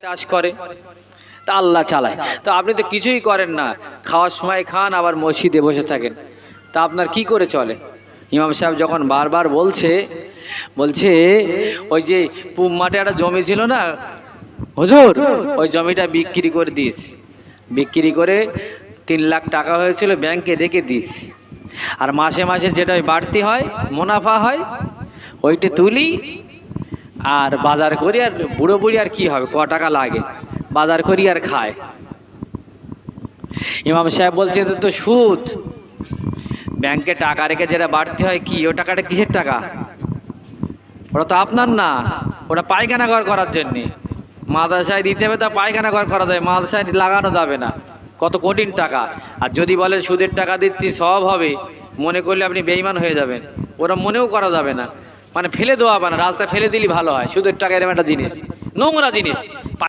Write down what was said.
চাষ করে, তা আল্লাহ চালায়। তো আপনি তো কিছুই করেন না, খাওয়ার সময় খান আবার মসজিদে বসে থাকেন, তা আপনার কি করে চলে? ইমাম সাহেব যখন বারবার বলছে ওই যে পুব মাঠে একটা জমি ছিল না হুজুর, ওই জমিটা বিক্রি করে দিস, বিক্রি করে 3 লাখ টাকা হয়েছিল, ব্যাংকে রেখে দিস, আর মাসে মাসে যেটা বাড়তি হয় মুনাফা হয় ওইটা তুলি আর বাজার করি, আর বুড়ো বুড়ি আর কি হবে, ক টাকা লাগে বাজার করি আর খায়। ইমাম সাহেব বলছে এটা তো সুদ, ব্যাংকে টাকা রেখে যেটা বাড়তি হয় কি, ও টাকাটা কিসের টাকা? ওটা তো আপনার না, ওটা পায়খানা ঘর করার জন্যে মাদ্রাসায় দিতে হবে, তা পায়খানা ঘর করা যাবে, মাদ্রাসায় লাগানো যাবে না, কত কঠিন টাকা। আর যদি বলে সুদের টাকা দিচ্ছি সব হবে, মনে করলে আপনি বেঈমান হয়ে যাবেন, ওরা মনেও করা যাবে না, মানে ফেলে দেওয়া হবে না, রাস্তায় ফেলে দিলে ভালো হয়। সুদের টাকা এরকম একটা জিনিস, নোংরা জিনিস।